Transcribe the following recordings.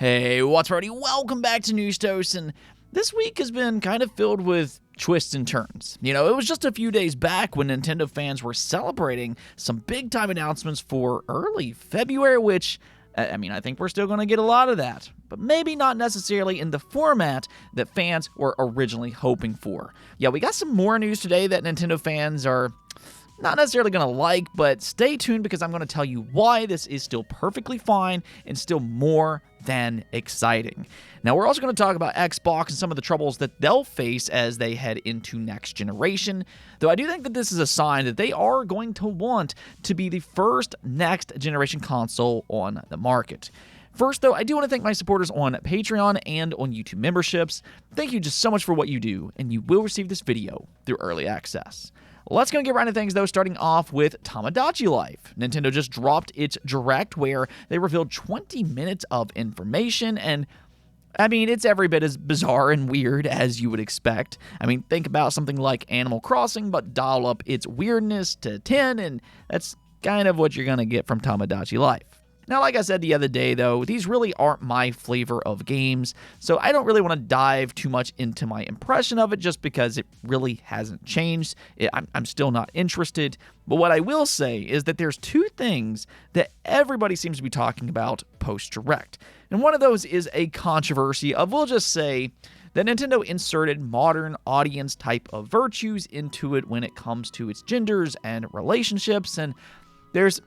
Hey, what's ready? Welcome back to News Toast, and this week has been kind of filled with twists and turns. It was just a few days back when Nintendo fans were celebrating some big-time announcements for early February, which, I think we're still going to get a lot of that, but maybe not necessarily in the format that fans were originally hoping for. Yeah, we got some more news today that Nintendo fans are not necessarily going to like, but stay tuned because I'm going to tell you why this is still perfectly fine and still more than exciting. Now, we're also going to talk about Xbox and some of the troubles that they'll face as they head into next generation, though I do think that this is a sign that they are going to want to be the first next generation console on the market. First, though, I do want to thank my supporters on Patreon and on YouTube memberships. Thank you just so much for what you do, and you will receive this video through early access. Let's go and get right into things, though, starting off with Tomodachi Life. Nintendo just dropped its Direct where they revealed 20 minutes of information, and it's every bit as bizarre and weird as you would expect. Think about something like Animal Crossing, but dial up its weirdness to 10, and that's kind of what you're going to get from Tomodachi Life. Now, like I said the other day, though, these really aren't my flavor of games, so I don't really want to dive too much into my impression of it just because it really hasn't changed. I'm still not interested, but what I will say is that there's two things that everybody seems to be talking about post-Direct, and one of those is a controversy of, we'll just say, that Nintendo inserted modern audience type of virtues into it when it comes to its genders and relationships, and there's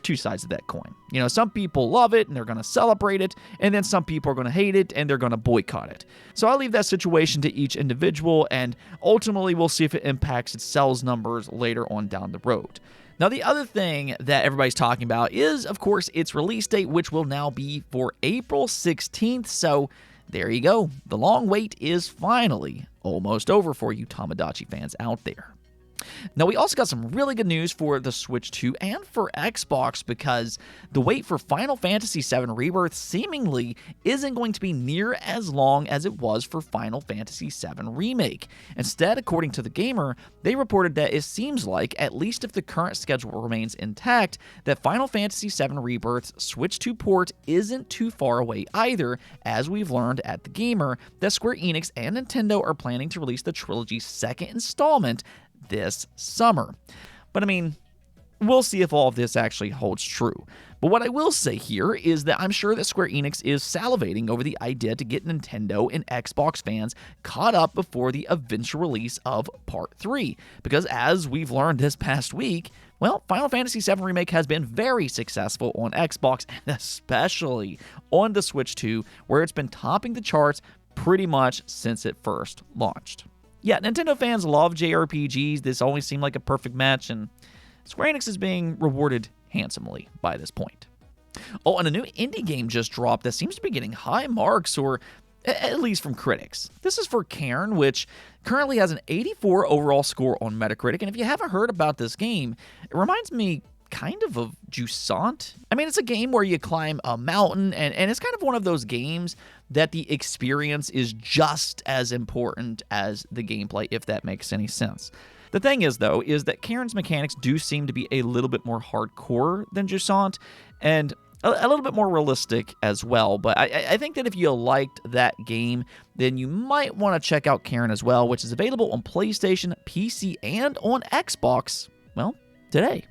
two sides of that coin. Some people love it and they're going to celebrate it, and then some people are going to hate it and they're going to boycott it. So I'll leave that situation to each individual, and ultimately we'll see if it impacts its sales numbers later on down the road. Now, the other thing that everybody's talking about is, of course, its release date, which will now be for April 16th. So there you go. The long wait is finally almost over for you Tomodachi fans out there. Now, we also got some really good news for the Switch 2 and for Xbox because the wait for Final Fantasy VII Rebirth seemingly isn't going to be near as long as it was for Final Fantasy VII Remake. Instead, according to The Gamer, they reported that it seems like, at least if the current schedule remains intact, that Final Fantasy VII Rebirth's Switch 2 port isn't too far away either, as we've learned at The Gamer that Square Enix and Nintendo are planning to release the trilogy's second installment this summer. But we'll see if all of this actually holds true. But what I will say here is that I'm sure that Square Enix is salivating over the idea to get Nintendo and Xbox fans caught up before the eventual release of Part 3. Because as we've learned this past week, Final Fantasy VII Remake has been very successful on Xbox, and especially on the Switch 2, where it's been topping the charts pretty much since it first launched. Yeah, Nintendo fans love JRPGs. This always seemed like a perfect match, and Square Enix is being rewarded handsomely by this point. Oh, and a new indie game just dropped that seems to be getting high marks, or at least from critics. This is for Cairn, which currently has an 84 overall score on Metacritic, and if you haven't heard about this game, it reminds me kind of Jusant. It's a game where you climb a mountain, and it's kind of one of those games that the experience is just as important as the gameplay, if that makes any sense. The thing is, though, is that Cairn's mechanics do seem to be a little bit more hardcore than Jusant, and a little bit more realistic as well, but I think that if you liked that game, then you might want to check out Cairn as well, which is available on PlayStation, PC, and on Xbox, today.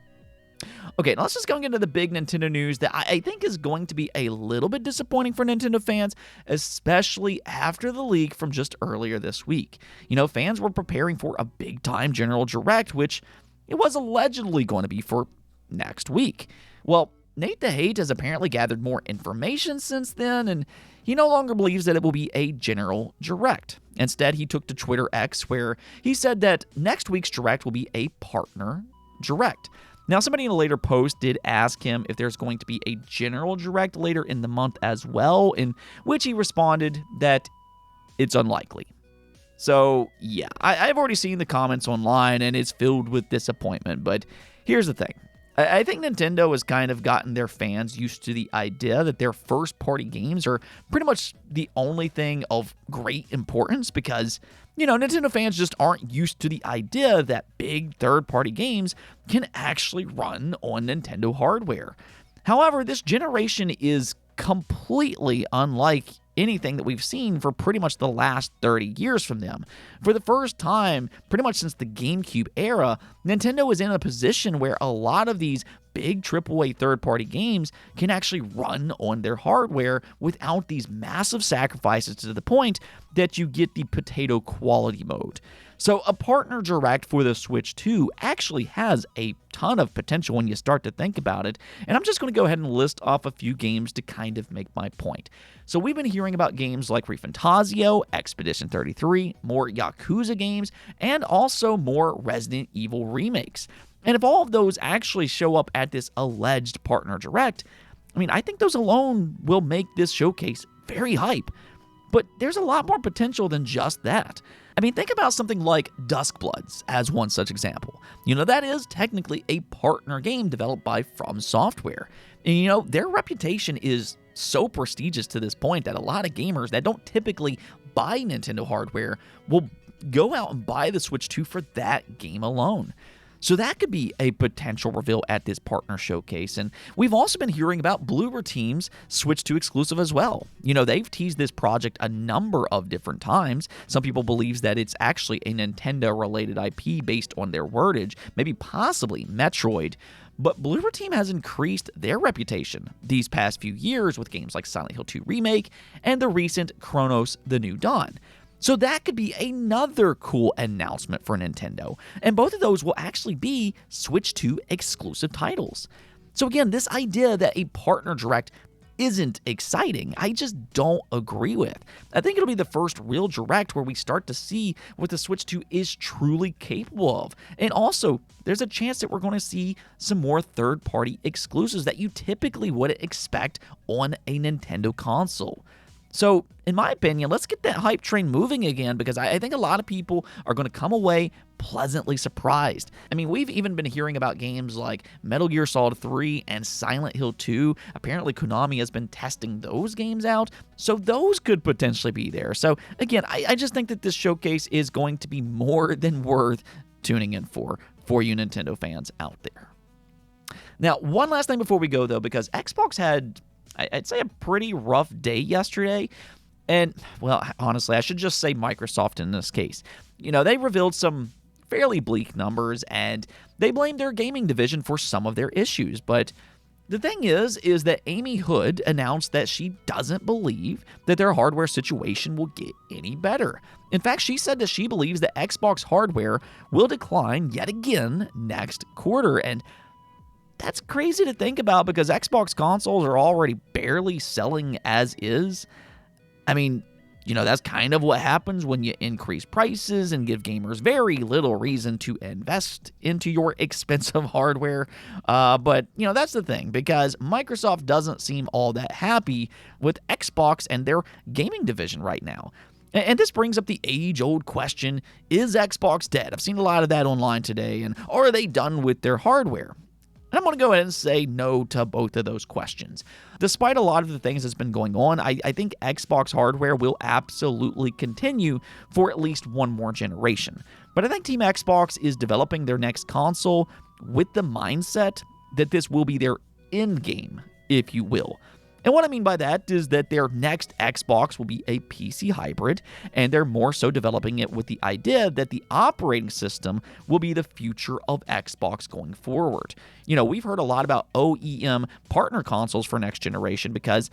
Okay, now let's just go and get into the big Nintendo news that I think is going to be a little bit disappointing for Nintendo fans, especially after the leak from just earlier this week. Fans were preparing for a big-time General Direct, which it was allegedly going to be for next week. Well, Nate the Hate has apparently gathered more information since then, and he no longer believes that it will be a General Direct. Instead, he took to Twitter X, where he said that next week's Direct will be a Partner Direct. Now, somebody in a later post did ask him if there's going to be a General Direct later in the month as well, in which he responded that it's unlikely. So, yeah, I've already seen the comments online, and it's filled with disappointment, but here's the thing. I think Nintendo has kind of gotten their fans used to the idea that their first-party games are pretty much the only thing of great importance because, Nintendo fans just aren't used to the idea that big third-party games can actually run on Nintendo hardware. However, this generation is completely unlike anything that we've seen for pretty much the last 30 years from them. For the first time, pretty much since the GameCube era, Nintendo is in a position where a lot of these big AAA third-party games can actually run on their hardware without these massive sacrifices, to the point that you get the potato quality mode. So a partner direct for the Switch 2 actually has a ton of potential when you start to think about it, and I'm just going to go ahead and list off a few games to kind of make my point. So we've been hearing about games like ReFantazio, Expedition 33, more Yakuza games, and also more Resident Evil remakes. And if all of those actually show up at this alleged partner direct, I mean, I think those alone will make this showcase very hype. But there's a lot more potential than just that. I mean, think about something like Duskbloods as one such example. That is technically a partner game developed by From Software. And their reputation is so prestigious to this point that a lot of gamers that don't typically buy Nintendo hardware will go out and buy the Switch 2 for that game alone. So that could be a potential reveal at this partner showcase. And we've also been hearing about Bloober Team's Switch 2 exclusive as well. They've teased this project a number of different times. Some people believe that it's actually a Nintendo-related IP based on their wordage, maybe possibly Metroid. But Bloober Team has increased their reputation these past few years with games like Silent Hill 2 Remake and the recent Chronos: The New Dawn. So that could be another cool announcement for Nintendo, and both of those will actually be Switch 2 exclusive titles. So again, this idea that a partner direct isn't exciting, I just don't agree with. I think it'll be the first real direct where we start to see what the Switch 2 is truly capable of. And also, there's a chance that we're going to see some more third-party exclusives that you typically wouldn't expect on a Nintendo console. So, in my opinion, let's get that hype train moving again, because I think a lot of people are going to come away pleasantly surprised. I mean, we've even been hearing about games like Metal Gear Solid 3 and Silent Hill 2. Apparently, Konami has been testing those games out, so those could potentially be there. So, again, I just think that this showcase is going to be more than worth tuning in for you Nintendo fans out there. Now, one last thing before we go, though, because Xbox had, I'd say, a pretty rough day yesterday. And, well, honestly, I should just say Microsoft in this case. They revealed some fairly bleak numbers, and they blamed their gaming division for some of their issues. But the thing is that Amy Hood announced that she doesn't believe that their hardware situation will get any better. In fact, she said that she believes that Xbox hardware will decline yet again next quarter. And that's crazy to think about, because Xbox consoles are already barely selling as is. I mean, that's kind of what happens when you increase prices and give gamers very little reason to invest into your expensive hardware. But that's the thing, because Microsoft doesn't seem all that happy with Xbox and their gaming division right now. And this brings up the age-old question, is Xbox dead? I've seen a lot of that online today, and are they done with their hardware? And I'm going to go ahead and say no to both of those questions. Despite a lot of the things that's been going on, I think Xbox hardware will absolutely continue for at least one more generation. But I think Team Xbox is developing their next console with the mindset that this will be their end game, if you will. And what I mean by that is that their next Xbox will be a PC hybrid, and they're more so developing it with the idea that the operating system will be the future of Xbox going forward. We've heard a lot about OEM partner consoles for next generation, because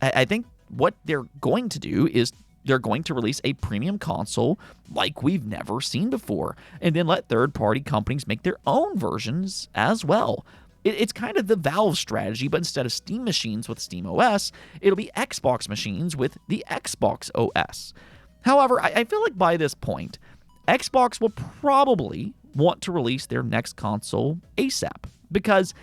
I think what they're going to do is they're going to release a premium console like we've never seen before, and then let third-party companies make their own versions as well. It's kind of the Valve strategy, but instead of Steam machines with Steam OS, it'll be Xbox machines with the Xbox OS. However, I feel like by this point, Xbox will probably want to release their next console ASAP, because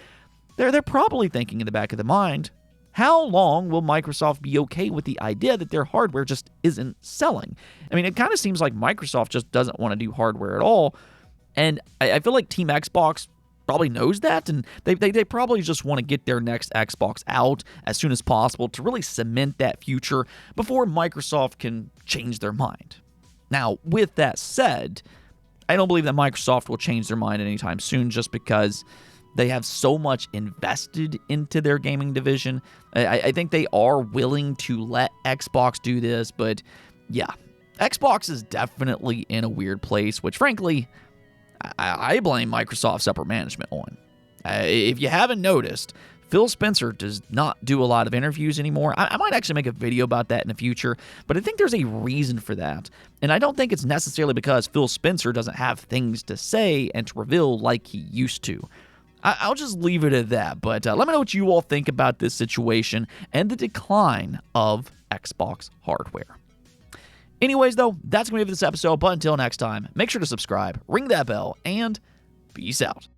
they're probably thinking in the back of their mind, how long will Microsoft be okay with the idea that their hardware just isn't selling? I mean, it kind of seems like Microsoft just doesn't want to do hardware at all, and I feel like Team Xbox probably knows that, and they probably just want to get their next Xbox out as soon as possible to really cement that future before Microsoft can change their mind. Now, with that said, I don't believe that Microsoft will change their mind anytime soon, just because They have so much invested into their gaming division. I think they are willing to let Xbox do this, but yeah, Xbox is definitely in a weird place, which frankly, I blame Microsoft's upper management on. If you haven't noticed, Phil Spencer does not do a lot of interviews anymore. I might actually make a video about that in the future, but I think there's a reason for that. And I don't think it's necessarily because Phil Spencer doesn't have things to say and to reveal like he used to. I'll just leave it at that, but let me know what you all think about this situation and the decline of Xbox hardware. Anyways, though, that's going to be it for this episode, but until next time, make sure to subscribe, ring that bell, and peace out.